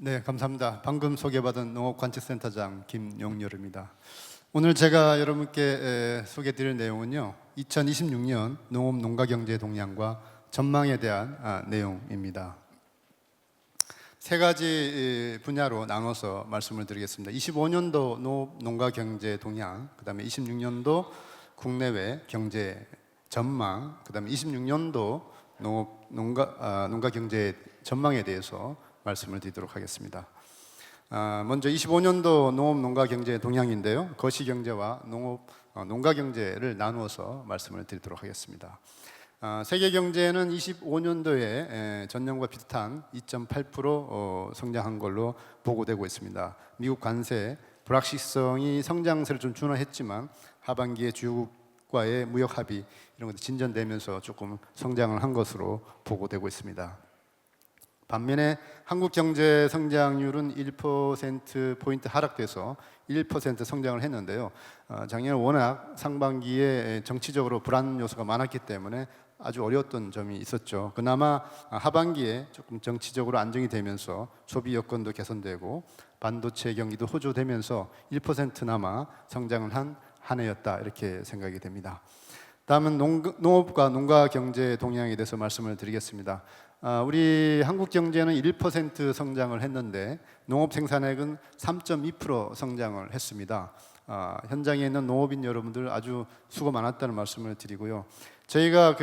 네, 감사합니다. 방금 소개받은 농업관측센터장 김용렬입니다. 오늘 제가 여러분께 소개드릴 내용은요, 2026년 농업 농가경제 동향과 전망에 대한 내용입니다. 세 가지 분야로 나눠서 말씀을 드리겠습니다. 25년도 농업 농가경제 동향, 그 다음에 26년도 국내외 경제 전망, 그 다음에 26년도 농업 농가 경제 전망에 대해서 말씀을 드리도록 하겠습니다. 먼저 25년도 농업 농가 경제 동향인데요, 거시경제와 농업 농가 경제를 나누어서 말씀을 드리도록 하겠습니다. 세계 경제는 25년도에 전년과 비슷한 2.8% 성장한 걸로 보고되고 있습니다. 미국 관세 불확실성이 성장세를 좀 둔화했지만 하반기에 주요국과의 무역 합의 이런 것도 진전되면서 조금 성장을 한 것으로 보고되고 있습니다. 반면에 한국 경제 성장률은 1%포인트 하락돼서 1% 성장을 했는데요. 작년 워낙 상반기에 정치적으로 불안 요소가 많았기 때문에 아주 어려웠던 점이 있었죠. 그나마 하반기에 조금 정치적으로 안정이 되면서 소비 여건도 개선되고 반도체 경기도 호조되면서 1%나마 성장을 한 해였다, 이렇게 생각이 됩니다. 다음은 농업과 농가 경제 동향에 대해서 말씀을 드리겠습니다. 우리 한국 경제는 1% 성장을 했는데 농업 생산액은 3.2% 성장을 했습니다. 현장에 있는 농업인 여러분들 아주 수고 많았다는 말씀을 드리고요. 저희가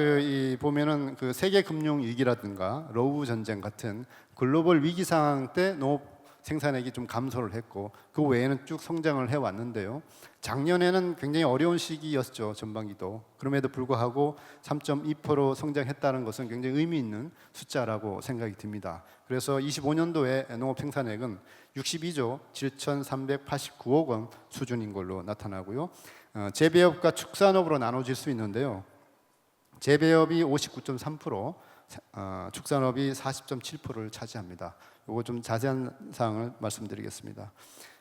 보면은 세계 금융 위기라든가 러우 전쟁 같은 글로벌 위기 상황 때 농업 생산액이 좀 감소를 했고 그 외에는 쭉 성장을 해왔는데요. 작년에는 굉장히 어려운 시기였죠, 전반기도. 그럼에도 불구하고 3.2% 성장했다는 것은 굉장히 의미 있는 숫자라고 생각이 듭니다. 그래서 25년도에 농업 생산액은 62조 7,389억 원 수준인 걸로 나타나고요. 재배업과 축산업으로 나눠질 수 있는데요. 재배업이 59.3%, 축산업이 40.7%를 차지합니다. 이거 좀 자세한 사항을 말씀드리겠습니다.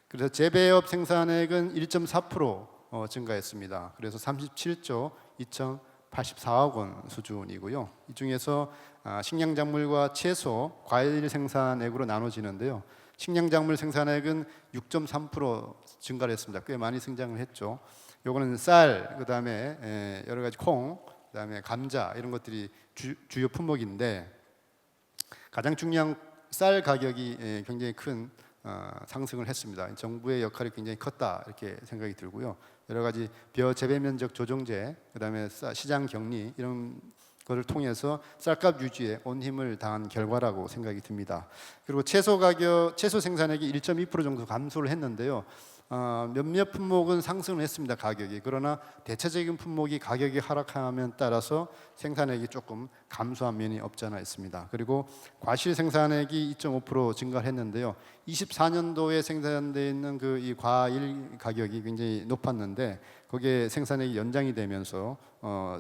그래서 재배업 생산액은 1.4% 증가했습니다. 그래서 37조 2,084억 원 수준이고요. 이 중에서 식량작물과 채소, 과일 생산액으로 나눠지는데요. 식량작물 생산액은 6.3% 증가를 했습니다. 꽤 많이 성장을 했죠. 요거는 쌀, 그다음에 여러 가지 콩, 그다음에 감자 이런 것들이 주요 품목인데 가장 중요한 쌀 가격이 굉장히 큰 상승을 했습니다. 정부의 역할이 굉장히 컸다, 이렇게 생각이 들고요. 여러 가지 벼재배 면적 조정제, 그다음에 시장 격리 이런 것을 통해서 쌀값 유지에 온 힘을 다한 결과라고 생각이 듭니다. 그리고 채소 생산액이 1.2% 정도 감소를 했는데요. 몇몇 품목은 상승을 했습니다, 가격이. 그러나 대체적인 품목이 가격이 하락함에 따라서 생산액이 조금 감소한 면이 없지 않아 있습니다. 그리고 과실 생산액이 2.5% 증가를 했는데요. 24년도에 생산되어 있는 이 과일 가격이 굉장히 높았는데 거기에 생산액이 연장이 되면서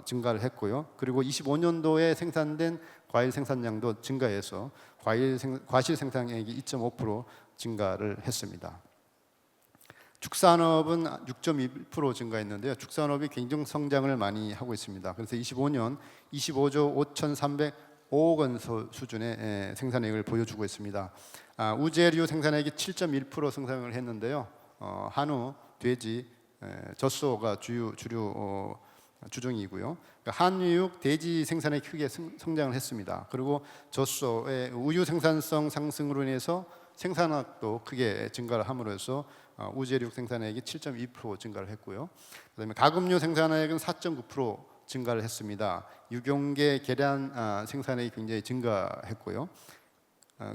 증가를 했고요. 그리고 25년도에 생산된 과일 생산량도 증가해서 과실 생산액이 2.5% 증가를 했습니다. 축산업은 6.1% 증가했는데요. 축산업이 굉장 성장을 많이 하고 있습니다. 그래서 25년 25조 5,305억 원 수준의 생산액을 보여주고 있습니다. 우제류 생산액이 7.1% 성장을 했는데요. 한우, 돼지, 젖소가 주류 주종이고요. 한유육, 돼지 생산액이 크게 성장을 했습니다. 그리고 젖소의 우유 생산성 상승으로 인해서 생산額도 크게 증가를 함으로써 우제육 생산액이 7.2% 증가를 했고요. 그다음에 가금류 생산액은 4.9% 증가를 했습니다. 유경계 계란 생산액이 굉장히 증가했고요.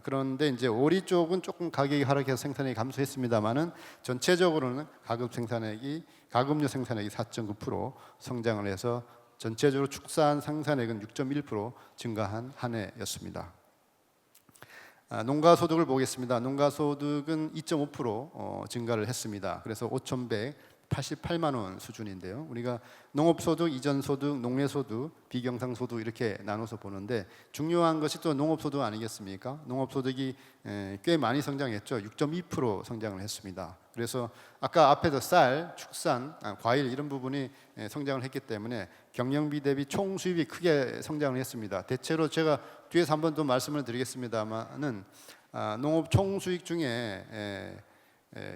그런데 이제 오리 쪽은 조금 가격이 하락해서 생산액이 감소했습니다만은 전체적으로는 가금류 생산액이 4.9% 성장을 해서 전체적으로 축산 생산액은 6.1% 증가한 한 해였습니다. 농가소득을 보겠습니다. 농가소득은 2.5% 증가를 했습니다. 그래서 5,188만 원 수준인데요. 우리가 농업소득, 이전소득, 농내소득, 비경상소득 이렇게 나눠서 보는데 중요한 것이 또 농업소득 아니겠습니까? 농업소득이 꽤 많이 성장했죠. 6.2% 성장을 했습니다. 그래서 아까 앞에서 쌀, 축산, 과일 이런 부분이 성장을 했기 때문에 경영비 대비 총 수입이 크게 성장을 했습니다. 대체로 제가 뒤에서 한 번 더 말씀을 드리겠습니다만은 농업 총수익 중에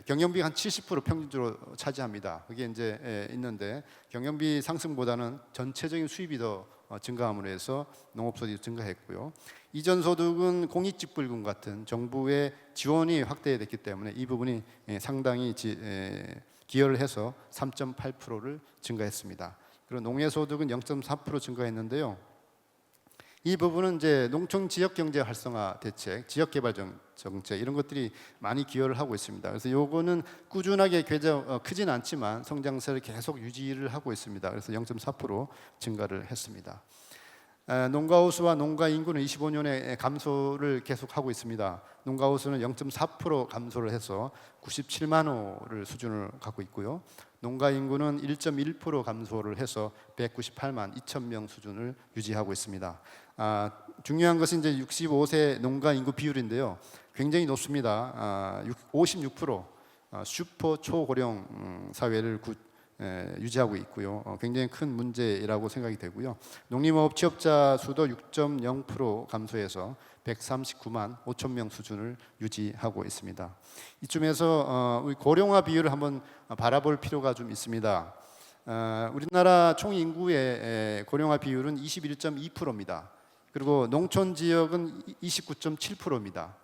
경영비가 한 70% 평균적으로 차지합니다. 그게 이제 있는데 경영비 상승보다는 전체적인 수입이 더 증가함으로 해서 농업소득이 증가했고요. 이전 소득은 공익직불금 같은 정부의 지원이 확대됐기 때문에 이 부분이 상당히 기여를 해서 3.8%를 증가했습니다. 그리고 농해소득은 0.4% 증가했는데요. 이 부분은 이제 농촌 지역 경제 활성화 대책, 지역 개발 정책 이런 것들이 많이 기여를 하고 있습니다. 그래서 요거는 꾸준하게 크진 않지만 성장세를 계속 유지를 하고 있습니다. 그래서 0.4% 증가를 했습니다. 농가호수와 농가 인구는 25년에 감소를 계속하고 있습니다. 농가호수는 0.4% 감소를 해서 97만 호를 수준을 갖고 있고요. 농가 인구는 1.1% 감소를 해서 198만 2천 명 수준을 유지하고 있습니다. 중요한 것은 이제 65세 농가 인구 비율인데요. 굉장히 높습니다. 56% 슈퍼 초고령 사회를 유지하고 있고요. 굉장히 큰 문제라고 생각이 되고요. 농림업 취업자 수도 6.0% 감소해서 139만 5천 명 수준을 유지하고 있습니다. 이쯤에서 우리 고령화 비율을 한번 바라볼 필요가 좀 있습니다. 우리나라 총 인구의 고령화 비율은 21.2%입니다. 그리고 농촌 지역은 29.7%입니다.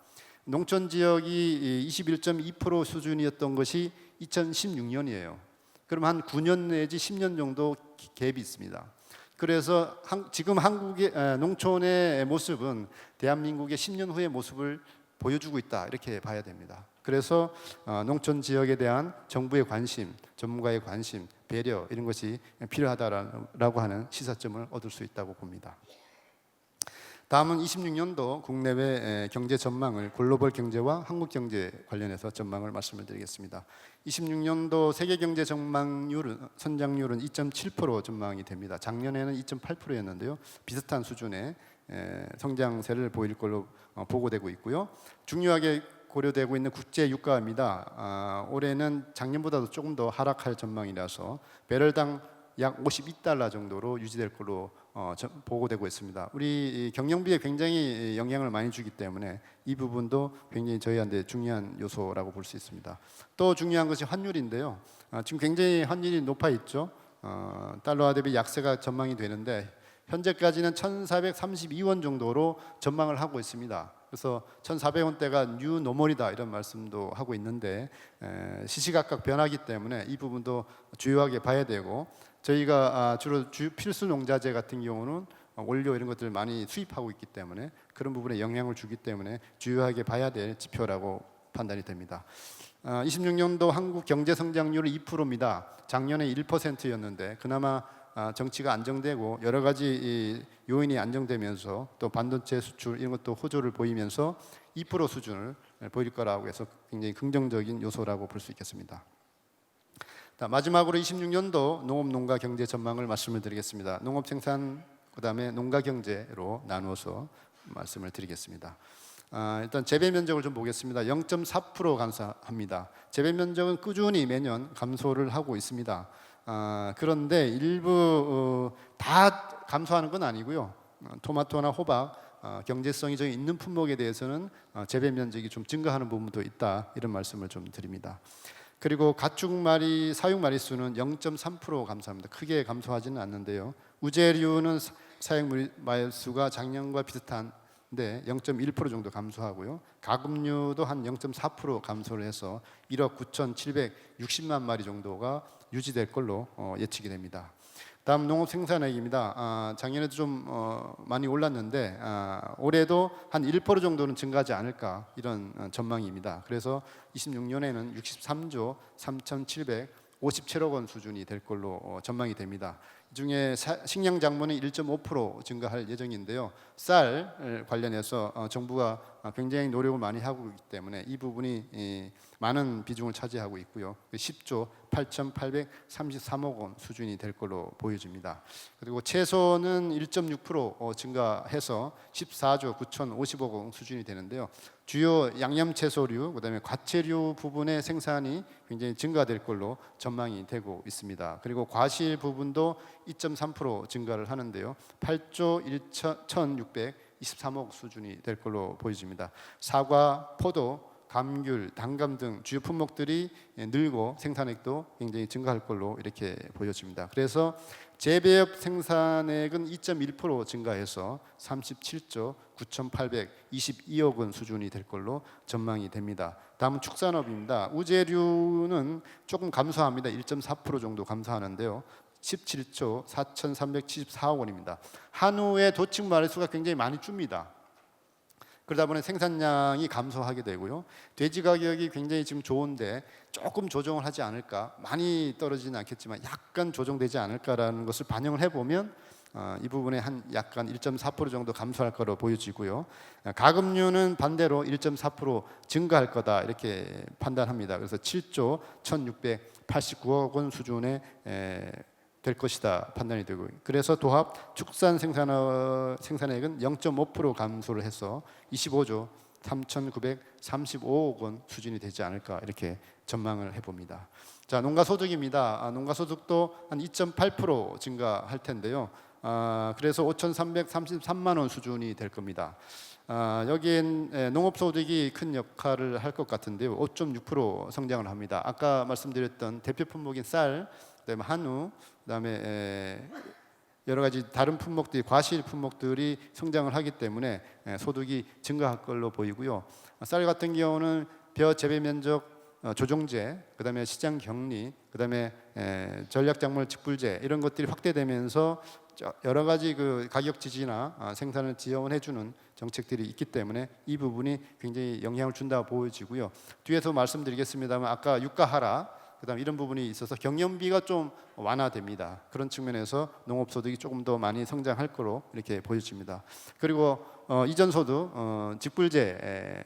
농촌 지역이 21.2% 수준이었던 것이 2016년이에요. 그럼 한 9년 내지 10년 정도 갭이 있습니다. 그래서 지금 한국의 농촌의 모습은 대한민국의 10년 후의 모습을 보여주고 있다 이렇게 봐야 됩니다. 그래서 농촌 지역에 대한 정부의 관심, 전문가의 관심, 배려 이런 것이 필요하다라고 하는 시사점을 얻을 수 있다고 봅니다. 다음은 26년도 국내외 경제 전망을 글로벌 경제와 한국 경제 관련해서 전망을 말씀을 드리겠습니다. 26년도 세계 경제 선장률은 2.7% 전망이 됩니다. 작년에는 2.8%였는데요. 비슷한 수준의 성장세를 보일 걸로 보고되고 있고요. 중요하게 고려되고 있는 국제 유가입니다. 올해는 작년보다도 조금 더 하락할 전망이라서 배럴당 약 52달러 정도로 유지될 걸로 보고되고 있습니다. 우리 경영비에 굉장히 영향을 많이 주기 때문에 이 부분도 굉장히 저희한테 중요한 요소라고 볼 수 있습니다. 또 중요한 것이 환율인데요. 지금 굉장히 환율이 높아 있죠. 달러화 대비 약세가 전망이 되는데 현재까지는 1,432원 정도로 전망을 하고 있습니다. 그래서 1,400원대가 뉴 노멀이다 이런 말씀도 하고 있는데 시시각각 변하기 때문에 이 부분도 주요하게 봐야 되고 저희가 주로 필수 농자재 같은 경우는 원료 이런 것들을 많이 수입하고 있기 때문에 그런 부분에 영향을 주기 때문에 주요하게 봐야 될 지표라고 판단이 됩니다. 26년도 한국 경제 성장률은 2%입니다. 작년에 1%였는데 그나마 정치가 안정되고 여러 가지 요인이 안정되면서 또 반도체 수출 이런 것도 호조를 보이면서 2% 수준을 보일 거라고 해서 굉장히 긍정적인 요소라고 볼 수 있겠습니다. 마지막으로 26년도 농업 농가 경제 전망을 말씀을 드리겠습니다. 농업 생산 그다음에 농가 경제로 나누어서 말씀을 드리겠습니다. 일단 재배 면적을 좀 보겠습니다. 0.4% 감소합니다. 재배 면적은 꾸준히 매년 감소를 하고 있습니다. 그런데 일부 다 감소하는 건 아니고요. 토마토나 호박 경제성이 좀 있는 품목에 대해서는 재배 면적이 좀 증가하는 부분도 있다 이런 말씀을 좀 드립니다. 그리고 가축 사육 마리수는 0.3% 감소합니다. 크게 감소하지는 않는데요. 우제류는 사육 마리수가 작년과 비슷한데 0.1% 정도 감소하고요. 가금류도 한 0.4% 감소를 해서 1억 9,760만 마리 정도가 유지될 걸로 예측이 됩니다. 다음 농업 생산액입니다. 작년에도 좀 많이 올랐는데 올해도 한 1% 정도는 증가하지 않을까 이런 전망입니다. 그래서 26년에는 63조 3,757억 원 수준이 될 걸로 전망이 됩니다. 이 중에 식량 작물은 1.5% 증가할 예정인데요. 쌀 관련해서 정부가 굉장히 노력을 많이 하고 있기 때문에 이 부분이 많은 비중을 차지하고 있고요. 10조 8,833억 원 수준이 될 걸로 보여집니다. 그리고 채소는 1.6% 증가해서 14조 9,050억 원 수준이 되는데요. 주요 양념채소류, 그다음에 과채류 부분의 생산이 굉장히 증가될 걸로 전망이 되고 있습니다. 그리고 과실 부분도 2.3% 증가를 하는데요. 8조 1,600 23억 수준이 될 걸로 보여집니다. 사과, 포도, 감귤, 단감 등 주요 품목들이 늘고 생산액도 굉장히 증가할 걸로 이렇게 보여집니다. 그래서 재배업 생산액은 2.1% 증가해서 37조 9,822억 원 수준이 될 걸로 전망이 됩니다. 다음은 축산업입니다. 우재류는 조금 감소합니다. 1.4% 정도 감소하는데요. 17조 4,374억 원입니다. 한우의 도축 마리수가 굉장히 많이 줍니다. 그러다 보니 생산량이 감소하게 되고요. 돼지 가격이 굉장히 지금 좋은데 조금 조정을 하지 않을까, 많이 떨어지지는 않겠지만 약간 조정되지 않을까라는 것을 반영을 해보면 이 부분에 한 약간 1.4% 정도 감소할 거로 보여지고요. 가금류는 반대로 1.4% 증가할 거다 이렇게 판단합니다. 그래서 7조 1,689억 원 수준의 될 것이다 판단이 되고, 그래서 도합 축산 생산액은 0.5% 감소를 해서 25조 3,935억 원 수준이 되지 않을까 이렇게 전망을 해봅니다. 자, 농가소득입니다. 농가소득도 한 2.8% 증가할 텐데요. 그래서 5,333만 원 수준이 될 겁니다. 여기엔 농업소득이 큰 역할을 할 것 같은데요. 5.6% 성장을 합니다. 아까 말씀드렸던 대표 품목인 쌀, 그다음에 한우, 그다음에 여러 가지 다른 품목들이, 과실 품목들이 성장을 하기 때문에 소득이 증가할 걸로 보이고요. 쌀 같은 경우는 벼 재배 면적 조정제, 그다음에 시장 격리, 그다음에 전략작물 직불제 이런 것들이 확대되면서 여러 가지 그 가격 지지나 생산을 지원해주는 정책들이 있기 때문에 이 부분이 굉장히 영향을 준다고 보여지고요. 뒤에서 말씀드리겠습니다만 아까 유가 하락, 그다음 이런 부분이 있어서 경영비가 좀 완화됩니다. 그런 측면에서 농업소득이 조금 더 많이 성장할 거로 이렇게 보여집니다. 그리고 이전소득 직불제가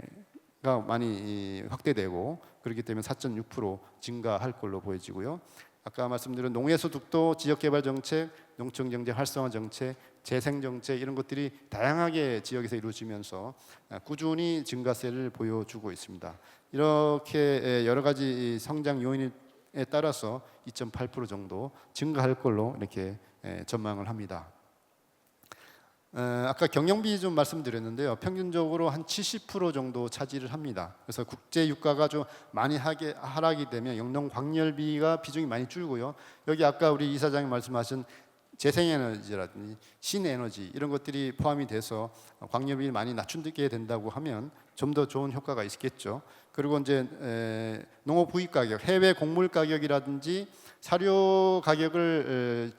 많이 확대되고 그렇기 때문에 4.6% 증가할 걸로 보여지고요. 아까 말씀드린 농해소득도 지역개발정책, 농촌경제 활성화 정책, 재생정책 이런 것들이 다양하게 지역에서 이루어지면서 꾸준히 증가세를 보여주고 있습니다. 이렇게 여러 가지 성장 요인에 따라서 2.8% 정도 증가할 걸로 이렇게 전망을 합니다. 아까 경영비 좀 말씀드렸는데요. 평균적으로 한 70% 정도 차지를 합니다. 그래서 국제 유가가 좀 많이 하락이 되면 영농 광열비가 비중이 많이 줄고요. 여기 아까 우리 이사장이 말씀하신 재생에너지라든지 신에너지 이런 것들이 포함이 돼서 광열비를 많이 낮추게 된다고 하면 좀 더 좋은 효과가 있겠죠. 그리고 이제 농업 부익 가격, 해외 곡물 가격이라든지 사료 가격을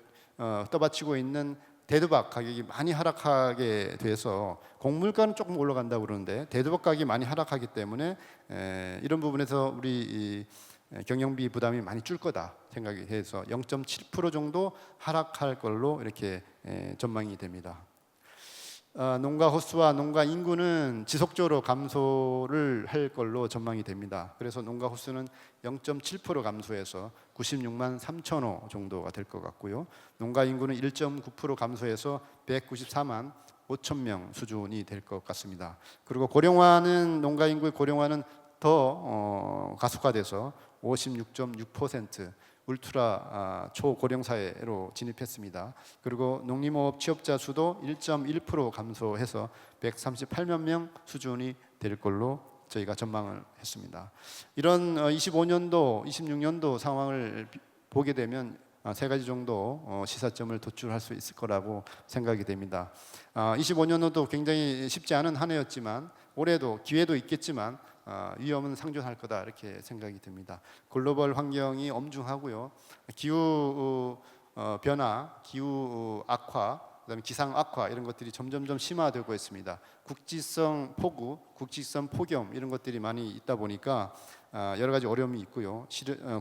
떠받치고 있는 대두박 가격이 많이 하락하게 돼서 곡물가는 조금 올라간다고 그러는데 대두박 가격이 많이 하락하기 때문에 이런 부분에서 우리 경영비 부담이 많이 줄 거다 생각이 해서 0.7% 정도 하락할 걸로 이렇게 전망이 됩니다. 농가 호수와 농가 인구는 지속적으로 감소를 할 걸로 전망이 됩니다. 그래서 농가 호수는 0.7% 감소해서 96만 3천 호 정도가 될 것 같고요. 농가 인구는 1.9% 감소해서 194만 5천 명 수준이 될 것 같습니다. 그리고 고령화는 농가 인구의 고령화는 더 가속화돼서 56.6% 울트라 초고령 사회로 진입했습니다. 그리고 농림호업 취업자 수도 1.1% 감소해서 138만 명 수준이 될 걸로 저희가 전망을 했습니다. 이런 25년도, 26년도 상황을 보게 되면 세 가지 정도 시사점을 도출할 수 있을 거라고 생각이 됩니다. 25년도도 굉장히 쉽지 않은 한 해였지만 올해도 기회도 있겠지만 위험은 상존할 거다 이렇게 생각이 듭니다. 글로벌 환경이 엄중하고요. 기후 변화, 기후 악화, 그다음에 기상 악화 이런 것들이 점점점 심화되고 있습니다. 국지성 폭우, 국지성 폭염 이런 것들이 많이 있다 보니까 여러 가지 어려움이 있고요.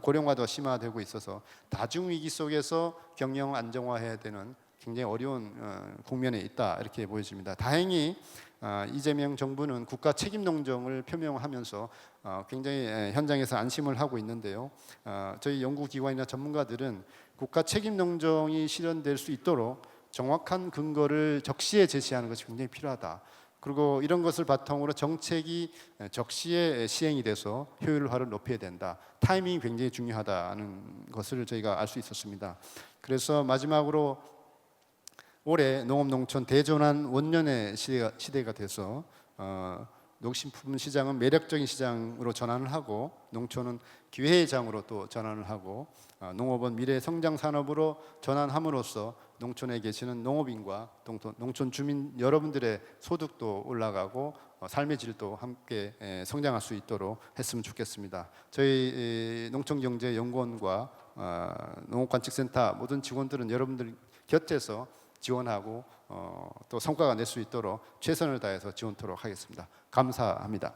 고령화도 심화되고 있어서 다중 위기 속에서 경영 안정화해야 되는 굉장히 어려운 국면에 있다 이렇게 보여집니다. 다행히 이재명 정부는 국가 책임 농정을 표명하면서 굉장히 현장에서 안심을 하고 있는데요. 저희 연구기관이나 전문가들은 국가 책임 농정이 실현될 수 있도록 정확한 근거를 적시에 제시하는 것이 굉장히 필요하다. 그리고 이런 것을 바탕으로 정책이 적시에 시행이 돼서 효율화를 높여야 된다. 타이밍이 굉장히 중요하다는 것을 저희가 알 수 있었습니다. 그래서 마지막으로 올해 농업농촌 대전환 원년의 시대가 돼서 농식품 시장은 매력적인 시장으로 전환을 하고 농촌은 기회의 장으로 또 전환을 하고 농업은 미래 성장 산업으로 전환함으로써 농촌에 계시는 농업인과 농촌 주민 여러분들의 소득도 올라가고 삶의 질도 함께 성장할 수 있도록 했으면 좋겠습니다. 저희 농촌경제연구원과 농업관측센터 모든 직원들은 여러분들 곁에서 지원하고 또 성과가 낼 수 있도록 최선을 다해서 지원토록 하겠습니다. 감사합니다.